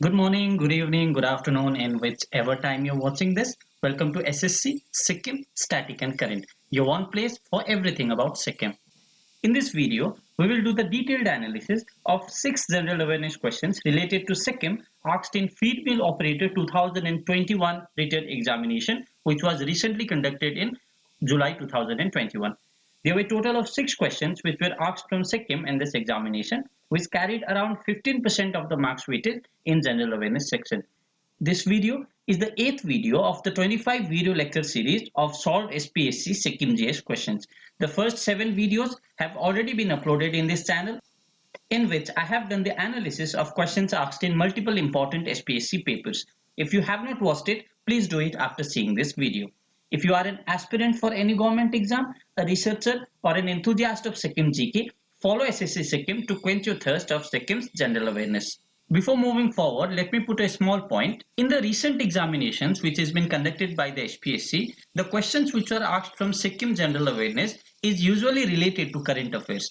Good morning, good evening, good afternoon, and whichever time you're watching this. Welcome to SSC Sikkim Static and Current, your one place for everything about Sikkim. In this video, we will do the detailed analysis of 6 general awareness questions related to Sikkim asked in Feed Mill Operator 2021 written examination, which was recently conducted in July 2021. There were a total of 6 questions which were asked from Sikkim in this examination, which carried around 15% of the marks weighted in general awareness section. This video is the 8th video of the 25 video lecture series of solved SPSC Sikkim GS questions. The first 7 videos have already been uploaded in this channel, in which I have done the analysis of questions asked in multiple important SPSC papers. If you have not watched it, please do it after seeing this video. If you are an aspirant for any government exam, a researcher, or an enthusiast of Sikkim GK, follow SSC Sikkim to quench your thirst of Sikkim's general awareness. Before moving forward, let me put a small point. In the recent examinations which has been conducted by the SPSC, the questions which are asked from Sikkim general awareness is usually related to current affairs.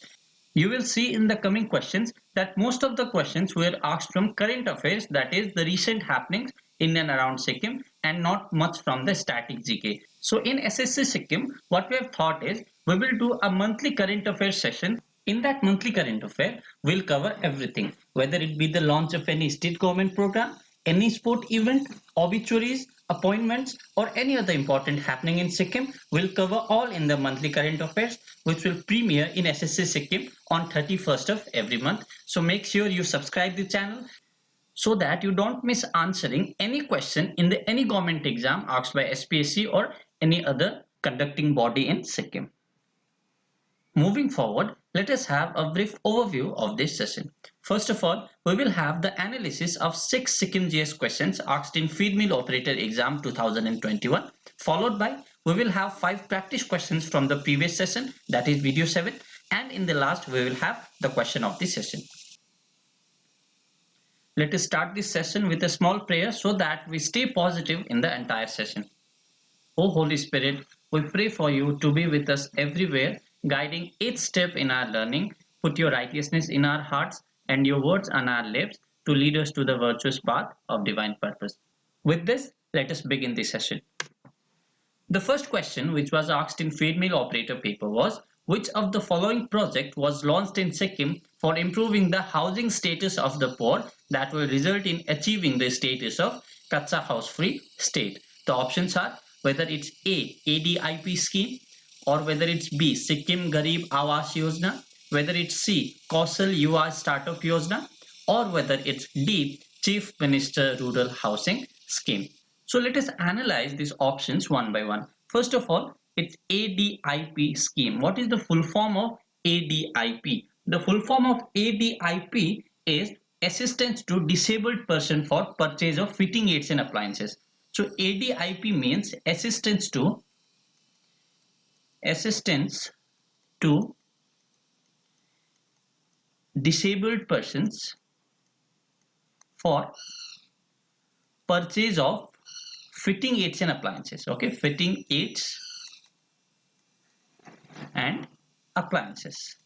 You will see in the coming questions that most of the questions were asked from current affairs, that is the recent happenings in and around Sikkim, and not much from the static GK. So in SSC Sikkim, what we have thought is we will do a monthly current affairs session. In that monthly current affair, we'll cover everything, whether it be the launch of any state government program, any sport event, obituaries, appointments, or any other important happening in Sikkim. We'll cover all in the monthly current affairs, which will premiere in SSC Sikkim on 31st of every month. So make sure you subscribe the channel so that you don't miss answering any question in any government exam asked by SPSC or any other conducting body in Sikkim. Moving forward, let us have a brief overview of this session. First of all, we will have the analysis of 6 Sikkim GS questions asked in Feed Mill Operator Exam 2021, followed by we will have 5 practice questions from the previous session, that is video 7, and in the last we will have the question of the session. Let us start this session with a small prayer so that we stay positive in the entire session. O Holy Spirit, we pray for you to be with us everywhere, guiding each step in our learning. Put your righteousness in our hearts and your words on our lips to lead us to the virtuous path of divine purpose. With this, let us begin this session. The first question which was asked in Feed Mill Operator paper was, which of the following project was launched in Sikkim for improving the housing status of the poor that will result in achieving the status of Kacha house free state? The options are whether it's A, ADIP scheme, or whether it's B, Sikkim Garib Awas Yojana, whether it's C, Kausal Yuva Startup Yojana, or whether it's D, Chief Minister Rural Housing Scheme. So let us analyze these options one by one. First of all, it's ADIP scheme. What is the full form of ADIP? The full form of ADIP is Assistance to Disabled Person for Purchase of Fitting Aids and Appliances. So ADIP means assistance to disabled persons for purchase of fitting aids and appliances. Okay, fitting aids and appliances.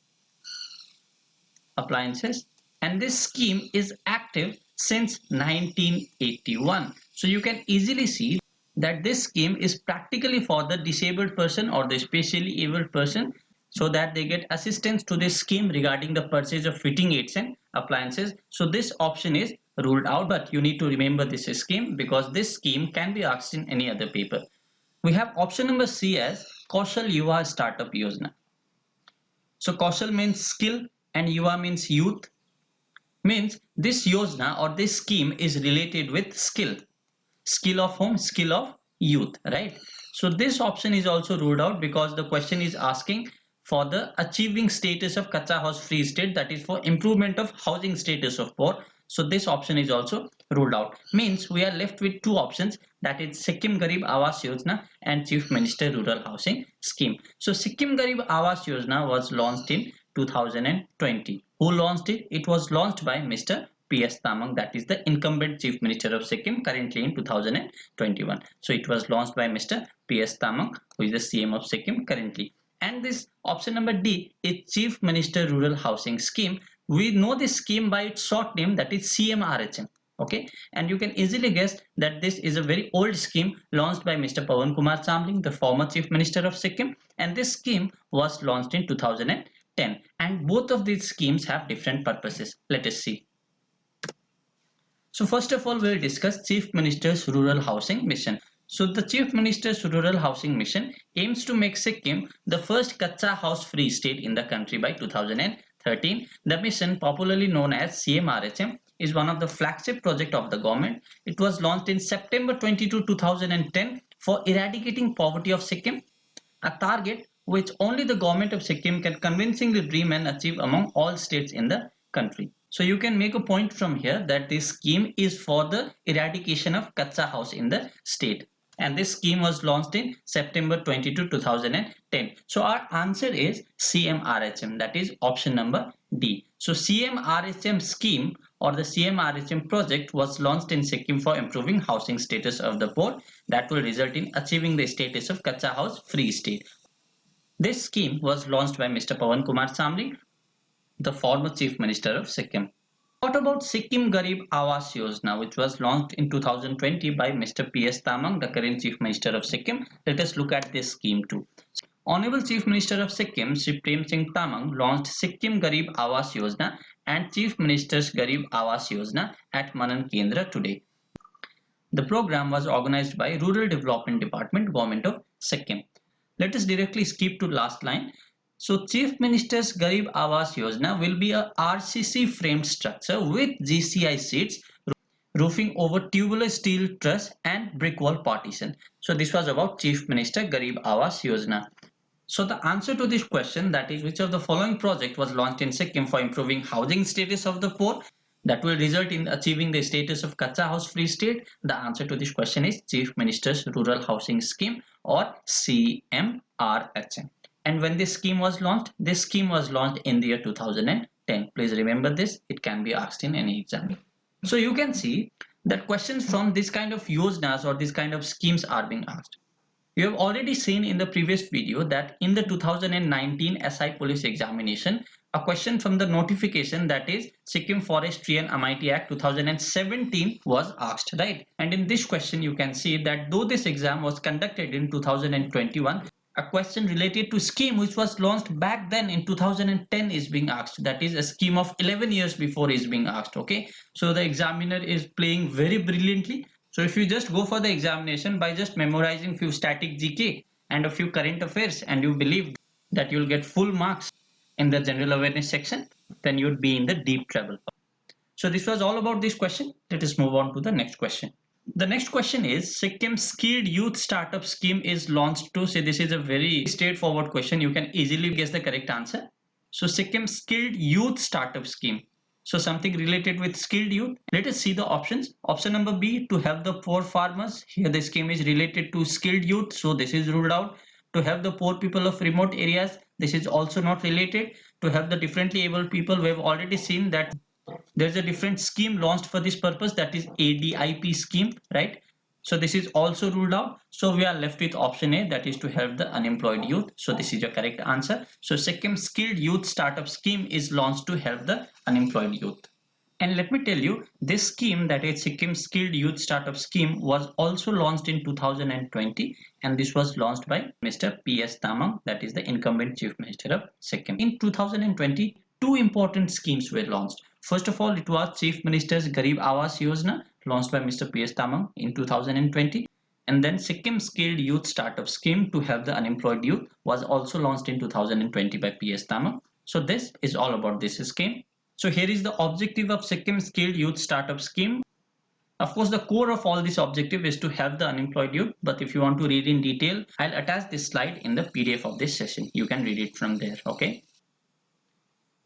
And this scheme is active since 1981. So you can easily see that this scheme is practically for the disabled person or the specially abled person, so that they get assistance to this scheme regarding the purchase of fitting aids and appliances. So this option is ruled out, but you need to remember this scheme because this scheme can be asked in any other paper. We have option number C as Kausal Yuva Startup Yojana. So Kausal means skill and Yuva means youth. Means this Yojana or this scheme is related with skill. Skill of whom? Skill of youth, right? So this option is also ruled out because the question is asking for the achieving status of Kacha house free state, that is for improvement of housing status of poor. So this option is also ruled out. Means we are left with 2 options, that is Sikkim Garib Awas Yojana and Chief Minister Rural Housing Scheme. So Sikkim Garib Awas Yojana was launched in 2020. Who launched it? It was launched by Mr. PS Tamang, that is the incumbent Chief Minister of Sikkim currently in 2021. So it was launched by Mr. PS Tamang, who is the CM of Sikkim currently. And this option number D is Chief Minister Rural Housing Scheme. We know this scheme by its short name, that is CMRHM. Okay, and you can easily guess that this is a very old scheme launched by Mr. Pawan Kumar Chamling, the former Chief Minister of Sikkim, and this scheme was launched in 2010. And both of these schemes have different purposes. Let us see. So first of all, we'll discuss Chief Minister's Rural Housing Mission. So the Chief Minister's Rural Housing Mission aims to make Sikkim the first Kacha house free state in the country by 2013. The mission, popularly known as CMRHM, is one of the flagship projects of the government. It was launched in September 22, 2010 for eradicating poverty of Sikkim, a target which only the government of Sikkim can convincingly dream and achieve among all states in the country. So you can make a point from here that this scheme is for the eradication of Kacha house in the state. And this scheme was launched in September 22, 2010. So our answer is CMRHM, that is option number D. So CMRHM scheme or the CMRHM project was launched in Sikkim for improving housing status of the poor that will result in achieving the status of Kacha house free state. This scheme was launched by Mr. Pawan Kumar Chamling, the former Chief Minister of Sikkim. What about Sikkim Garib Awas Yojana, which was launched in 2020 by Mr. P.S. Tamang, the current Chief Minister of Sikkim? Let us look at this scheme too. Honorable Chief Minister of Sikkim, Shri Prem Singh Tamang, launched Sikkim Garib Awas Yojana and Chief Minister's Garib Awas Yojana at Manan Kendra today. The program was organized by Rural Development Department, Government of Sikkim. Let us directly skip to last line. So Chief Minister's Garib Awas Yojana will be a RCC framed structure with GCI seats, roofing over tubular steel truss and brick wall partition. So this was about Chief Minister Garib Awas Yojana. So the answer to this question, that is which of the following project was launched in Sikkim for improving housing status of the poor that will result in achieving the status of Kacha house free state? The answer to this question is Chief Minister's Rural Housing Scheme or CMRHM. And when this scheme was launched in the year 2010. Please remember this, it can be asked in any exam. So you can see that questions from this kind of yojanas or this kind of schemes are being asked. You have already seen in the previous video that in the 2019 SI police examination, a question from the notification, that is Sikkim Forestry and Amity Act 2017 was asked, right? And in this question you can see that though this exam was conducted in 2021, a question related to scheme which was launched back then in 2010 is being asked, that is a scheme of 11 years before is being asked. Okay, so the examiner is playing very brilliantly. So if you just go for the examination by just memorizing few static GK and a few current affairs and you believe that you'll get full marks in the general awareness section, then you'd be in the deep trouble. So this was all about this question. Let us move on to the next question. The next question is Sikkim Skilled Youth Startup Scheme is launched to. Say this is a very straightforward question. You can easily guess the correct answer. So Sikkim Skilled Youth Startup Scheme. So something related with skilled youth. Let us see the options. Option number B, to help the poor farmers. Here the scheme is related to skilled youth, so this is ruled out. To help the poor people of remote areas, this is also not related. To help the differently abled people, we have already seen that there's a different scheme launched for this purpose, that is ADIP scheme, right? So this is also ruled out. So we are left with option A, that is to help the unemployed youth. So this is your correct answer. So Sikkim Skilled Youth Startup Scheme is launched to help the unemployed youth. And let me tell you, this scheme, that is Sikkim Skilled Youth Startup Scheme, was also launched in 2020, and this was launched by Mr. P.S. Tamang, that is the incumbent Chief Minister of Sikkim. In 2020, two important schemes were launched. First of all, it was Chief Minister's Garib Awas Yojana launched by Mr. P.S. Tamang in 2020, and then Sikkim Skilled Youth Startup Scheme to help the unemployed youth was also launched in 2020 by P.S. Tamang. So this is all about this scheme. So here is the objective of Sikkim Skilled Youth Startup Scheme. Of course, the core of all this objective is to help the unemployed youth, but if you want to read in detail, I'll attach this slide in the PDF of this session. You can read it from there, okay?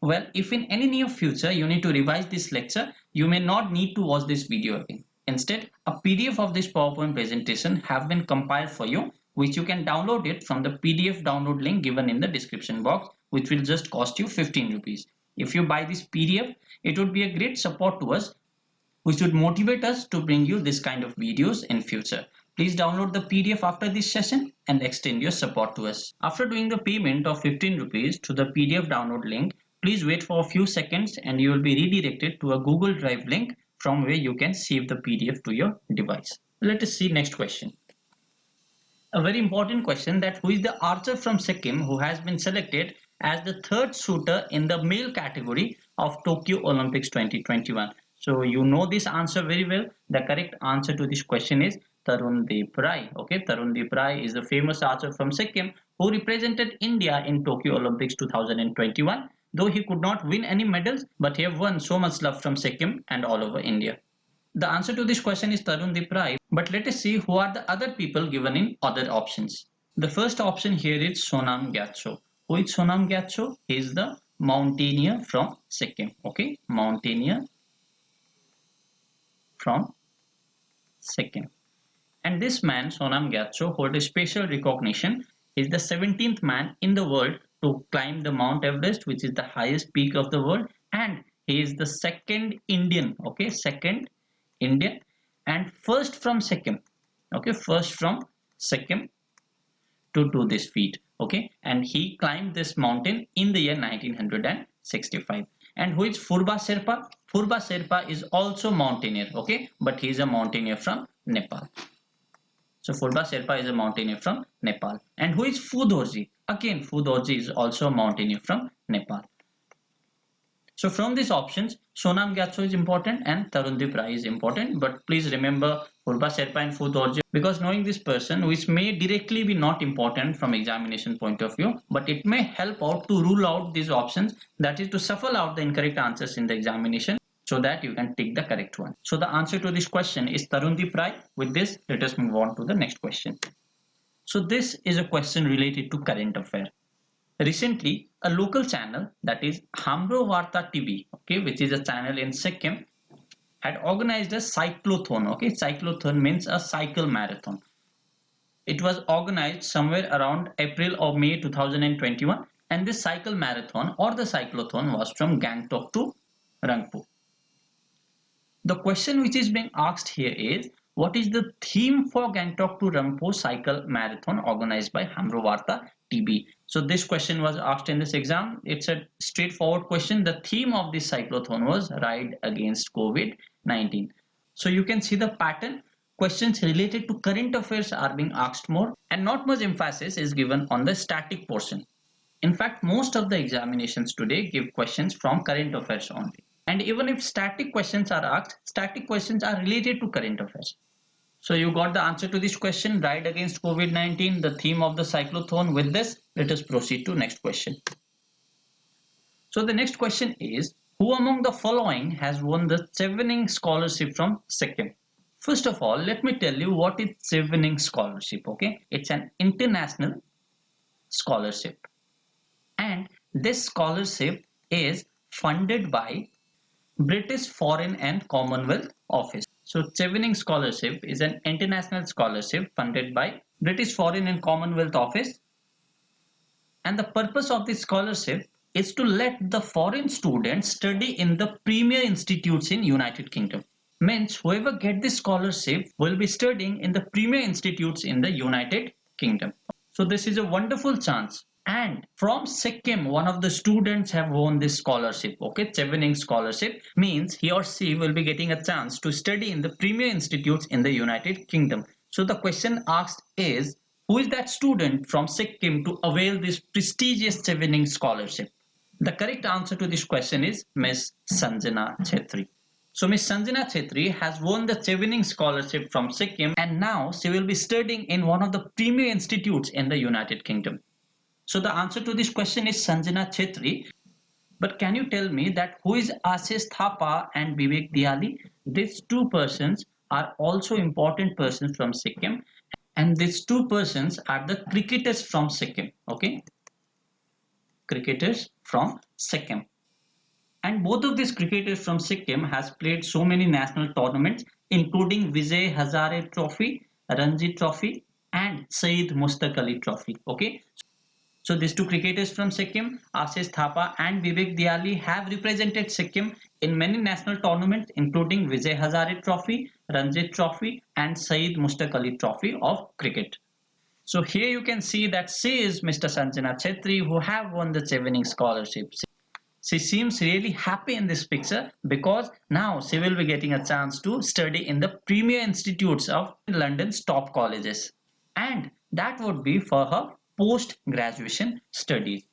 Well, if in any near future you need to revise this lecture, you may not need to watch this video again. Instead, a PDF of this PowerPoint presentation have been compiled for you, which you can download it from the PDF download link given in the description box, which will just cost you 15 rupees. If you buy this PDF, it would be a great support to us, which would motivate us to bring you this kind of videos in future. Please download the PDF after this session and extend your support to us. After doing the payment of 15 rupees to the PDF download link, please wait for a few seconds and you will be redirected to a Google Drive link from where you can save the PDF to your device. Let us see next question. A very important question, that who is the archer from Sikkim who has been selected as the third shooter in the male category of Tokyo Olympics 2021. So you know this answer very well. The correct answer to this question is Tarundeep Rai. Okay, Tarundeep Rai is the famous archer from Sikkim who represented India in Tokyo Olympics 2021. Though he could not win any medals, but he have won so much love from Sikkim and all over India. The answer to this question is Tarundeep Rai, but let us see who are the other people given in other options. The first option here is Sonam Gyatso. Who is Sonam Gyatso? He is the mountaineer from Sikkim. Okay, mountaineer from Sikkim. And this man, Sonam Gyatso, holds a special recognition. He is the 17th man in the world to climb the Mount Everest, which is the highest peak of the world, and he is the second Indian, okay, second Indian and first from Sikkim, okay, first from Sikkim to do this feat, okay, and he climbed this mountain in the year 1965. And who is Phurba Sherpa? Phurba Sherpa is also mountaineer, okay, but he is a mountaineer from Nepal. So Phurba Sherpa is a mountaineer from Nepal. And who is Phu Dorji? Again, Phu Dorji is also a mountaineer from Nepal. So from these options, Sonam Gyatso is important and Tarundeep Rai is important. But please remember Phurba Sherpa and Phu Dorji, because knowing this person, which may directly be not important from examination point of view, but it may help out to rule out these options, that is to shuffle out the incorrect answers in the examination so that you can take the correct one. So the answer to this question is Tarundeep Rai. With this, let us move on to the next question. So this is a question related to current affair. Recently, a local channel, that is Hamro Varta TV, okay, which is a channel in Sikkim, had organized a cyclothon. Okay, cyclothon means a cycle marathon. It was organized somewhere around April or May 2021, and this cycle marathon or the cyclothon was from Gangtok to Rangpo. The question which is being asked here is, what is the theme for Gangtok to Rangpo cycle marathon organized by Hamro Varta TV? So this question was asked in this exam. It's a straightforward question. The theme of this cyclothon was Ride Against COVID-19. So you can see the pattern. Questions related to current affairs are being asked more, and not much emphasis is given on the static portion. In fact, most of the examinations today give questions from current affairs only. And even if static questions are asked, static questions are related to current affairs. So you got the answer to this question, Ride Against COVID-19, the theme of the cyclothon. With this, let us proceed to next question. So the next question is, who among the following has won the Chevening Scholarship from Sikkim? First of all, let me tell you what is Chevening Scholarship, okay? It's an international scholarship. And this scholarship is funded by British Foreign and Commonwealth Office. So Chevening Scholarship is an international scholarship funded by British Foreign and Commonwealth Office. And the purpose of this scholarship is to let the foreign students study in the premier institutes in United Kingdom. Means whoever get this scholarship will be studying in the premier institutes in the United Kingdom. So this is a wonderful chance. And from Sikkim, one of the students have won this scholarship. Okay, Chevening Scholarship means he or she will be getting a chance to study in the premier institutes in the United Kingdom. So the question asked is, who is that student from Sikkim to avail this prestigious Chevening Scholarship? The correct answer to this question is Miss Sanjana Chhetri. So Miss Sanjana Chhetri has won the Chevening Scholarship from Sikkim, and now she will be studying in one of the premier institutes in the United Kingdom. So the answer to this question is Sanjana Chhetri. But can you tell me that who is Ashish Thapa and Vivek Diali? These two persons are also important persons from Sikkim, and these two persons are the cricketers from Sikkim. Okay, cricketers from Sikkim. And both of these cricketers from Sikkim has played so many national tournaments, including Vijay Hazare Trophy, Ranji Trophy, and Syed Mushtaq Ali Trophy. Okay. So these two cricketers from Sikkim, Ashish Thapa and Vivek Diali, have represented Sikkim in many national tournaments, including Vijay Hazare Trophy, Ranji Trophy, and Syed Mushtaq Ali Trophy of cricket. So here you can see that she is Mr. Sanjana Chhetri, who have won the Chevening Scholarship. She seems really happy in this picture because now she will be getting a chance to study in the premier institutes of London's top colleges. And that would be for her post-graduation studies.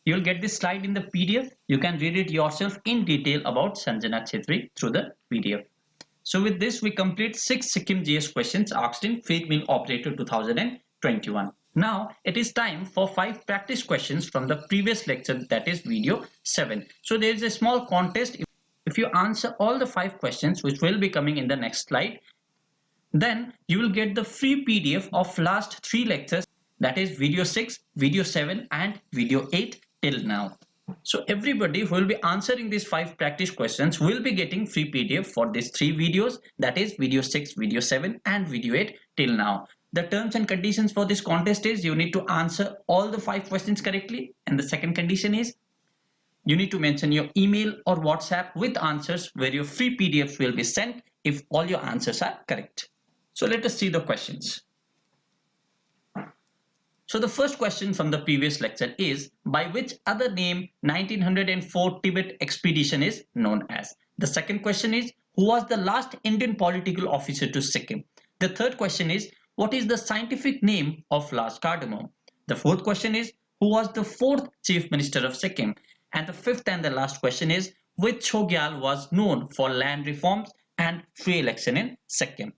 You'll get this slide in the PDF. You can read it yourself in detail about Sanjana Chhetri through the PDF. So with this, we complete 6 Sikkim GS questions asked in Feed Mill Operator 2021. Now it is time for 5 practice questions from the previous lecture, that is video 7. So there is a small contest. If you answer all the 5 questions, which will be coming in the next slide, then you will get the free PDF of last 3 lectures, that is video 6, video 7 and video 8 till now. So everybody who will be answering these 5 practice questions will be getting free PDF for these 3 videos, that is video 6, video 7 and video 8 till now. The terms and conditions for this contest is you need to answer all the 5 questions correctly, and the second condition is you need to mention your email or WhatsApp with answers where your free PDFs will be sent if all your answers are correct. So let us see the questions. So the first question from the previous lecture is, by which other name 1904 Tibet expedition is known as? The second question is, who was the last Indian political officer to Sikkim? The third question is, what is the scientific name of large cardamom? The fourth question is, who was the fourth chief minister of Sikkim? And the fifth and the last question is, which Chogyal was known for land reforms and free election in Sikkim?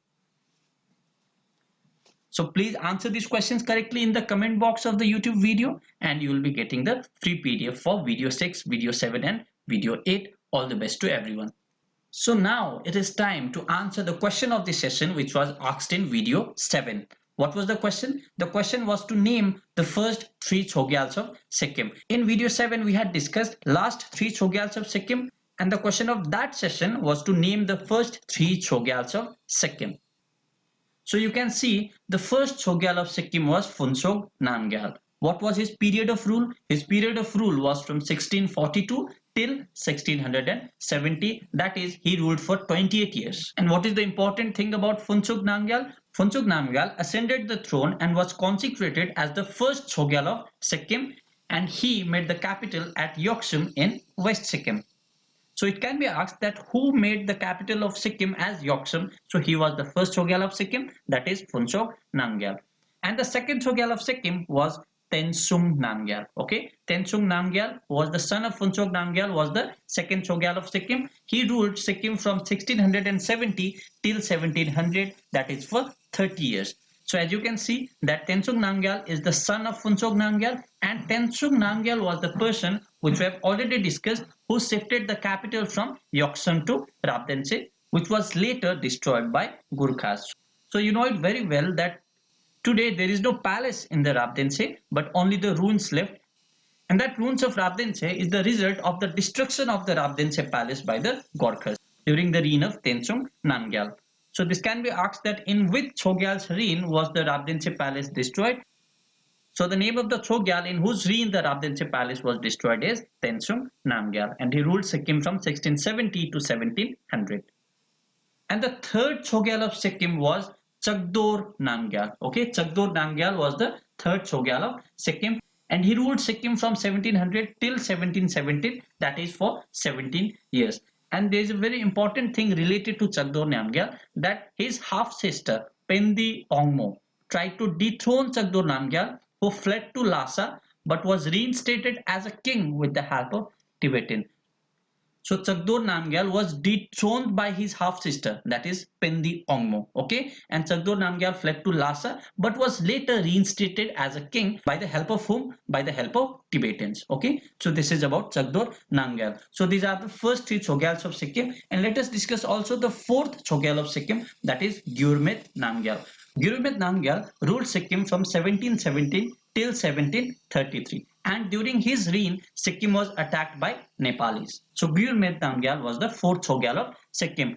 So please answer these questions correctly in the comment box of the YouTube video and you will be getting the free PDF for video 6, video 7 and video 8. All the best to everyone. So now it is time to answer the question of the session which was asked in video 7. What was the question? The question was to name the first 3 Chogyals of Sikkim. In video 7 we had discussed last 3 Chogyals of Sikkim and the question of that session was to name the first 3 Chogyals of Sikkim. So you can see the first Chogyal of Sikkim was Phuntsog Namgyal. What was his period of rule? His period of rule was from 1642 till 1670. That is, he ruled for 28 years. And what is the important thing about Phuntsog Namgyal? Phuntsog Namgyal ascended the throne and was consecrated as the first Chogyal of Sikkim, and he made the capital at Yoksum in West Sikkim. So it can be asked that who made the capital of Sikkim as Yoksum? So he was the first Chogyal of Sikkim, that is Phuntsog Namgyal. And the second Chogyal of Sikkim was Tensung Namgyal. Okay, Tensung Namgyal was the son of Phuntsog Namgyal, was the second Chogyal of Sikkim. He ruled Sikkim from 1670 till 1700, that is for 30 years. So as you can see that Tensung Namgyal is the son of Phuntsog Namgyal, and Tensung Namgyal was the person which we have already discussed who shifted the capital from Yoksum to Rabdense, which was later destroyed by Gurkhas. So you know it very well that today there is no palace in the Rabdense but only the ruins left, and that ruins of Rabdense is the result of the destruction of the Rabdense palace by the Gorkhas during the reign of Tensung Namgyal. So this can be asked that in which Chogyal's reign was the Rabdense palace destroyed? So the name of the Chogyal in whose reign the Rabdense palace was destroyed is Tensung Namgyal, and he ruled Sikkim from 1670 to 1700. And the third Chogyal of Sikkim was Chagdor Namgyal. Okay, Chagdor Namgyal was the third Chogyal of Sikkim, and he ruled Sikkim from 1700 till 1717, that is for 17 years. And there is a very important thing related to Chagdor Namgyal, that his half-sister Pendi Ongmo tried to dethrone Chagdor Namgyal, who fled to Lhasa but was reinstated as a king with the help of Tibetan. So Chagdor Namgyal was dethroned by his half-sister, that is Pendi Ongmo. Okay, and Chagdor Namgyal fled to Lhasa but was later reinstated as a king by the help of whom? By the help of Tibetans. Okay, so this is about Chagdor Namgyal. So these are the first 3 Chogyals of Sikkim, and let us discuss also the fourth Chogyal of Sikkim, that is Gyurmet Namgyal. Gyurmet Namgyal ruled Sikkim from 1717 till 1733, and during his reign Sikkim was attacked by Nepalis. So Gyurmet Namgyal was the fourth Chogyal of Sikkim.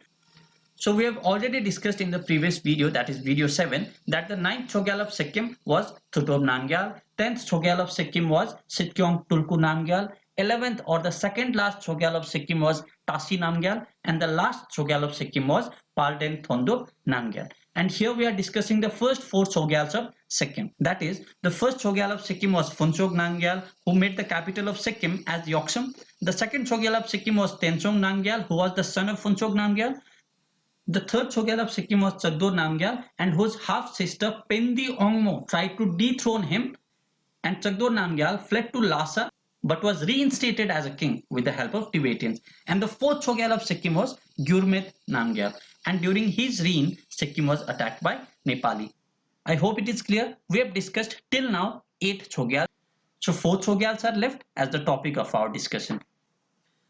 So we have already discussed in the previous video, that is video 7, that the 9th Chogyal of Sikkim was Suitor Namgyal, 10th Chogyal of Sikkim was Sitkyong Tulku Namgyal, 11th or the second last Chogyal of Sikkim was Tashi Namgyal, and the last Chogyal of Sikkim was Palden Thondo Namgyal. And here we are discussing the first four Chogyals of Sikkim. That is, the first Chogyal of Sikkim was Phunchok Namgyal, who made the capital of Sikkim as Yoksum. The second Chogyal of Sikkim was Tensong Namgyal, who was the son of Phunchok Namgyal. The third Chogyal of Sikkim was Chagdor Namgyal, and whose half sister Pendi Ongmo tried to dethrone him, and Chagdor Namgyal fled to Lhasa but was reinstated as a king with the help of Tibetans. And the fourth Chogyal of Sikkim was Gyurmet Namgyal, and during his reign Sikkim was attacked by Nepali. I hope it is clear. We have discussed till now 8 Chogyals. So 4 Chogyals are left as the topic of our discussion.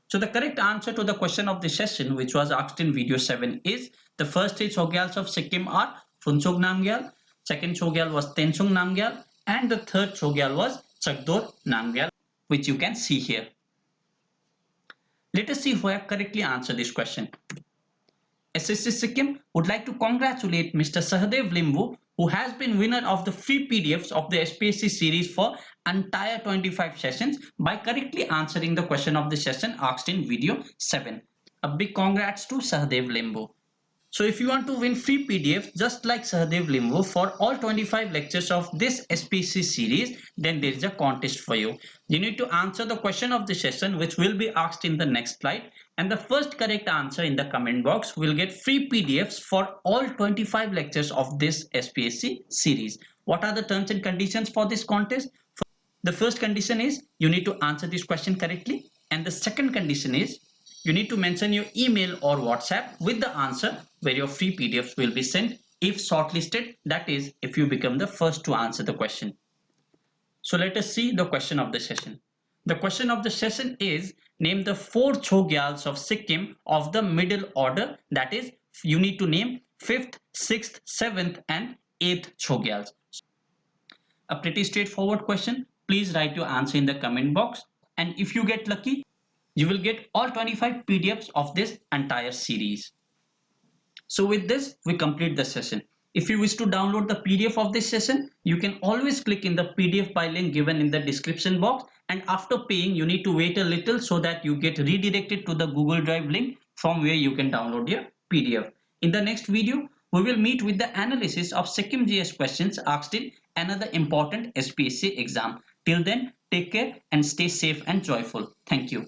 So the correct answer to the question of the session, which was asked in video 7, is the first 3 Chogyals of Sikkim are Phunchok Namgyal, second Chogyal was Tensong Namgyal, and the third Chogyal was Chagdor Namgyal, which you can see here. Let us see who have correctly answered this question. SSC Sikkim would like to congratulate Mr. Sahadev Limbu, who has been winner of the free PDFs of the SPSC series for entire 25 sessions by correctly answering the question of the session asked in video 7. A big congrats to Sahadev Limbu. So if you want to win free PDFs just like Sahadev Limbu for all 25 lectures of this SPSC series, then there is a contest for you. You need to answer the question of the session, which will be asked in the next slide, and the first correct answer in the comment box will get free PDFs for all 25 lectures of this SPSC series. What are the terms and conditions for this contest? The first condition is you need to answer this question correctly, and the second condition is you need to mention your email or WhatsApp with the answer where your free PDFs will be sent if shortlisted, that is, if you become the first to answer the question. So let us see the question of the session. The question of the session is name the 4 Chogyals of Sikkim of the middle order, that is, you need to name 5th, 6th, 7th and 8th Chogyals. A pretty straightforward question. Please write your answer in the comment box, and if you get lucky, you will get all 25 PDFs of this entire series. So with this, we complete the session. If you wish to download the PDF of this session, you can always click in the PDF file link given in the description box, and after paying, you need to wait a little so that you get redirected to the Google Drive link from where you can download your PDF. In the next video, we will meet with the analysis of Sikkim GS questions asked in another important SPSC exam. Till then, take care and stay safe and joyful. Thank you.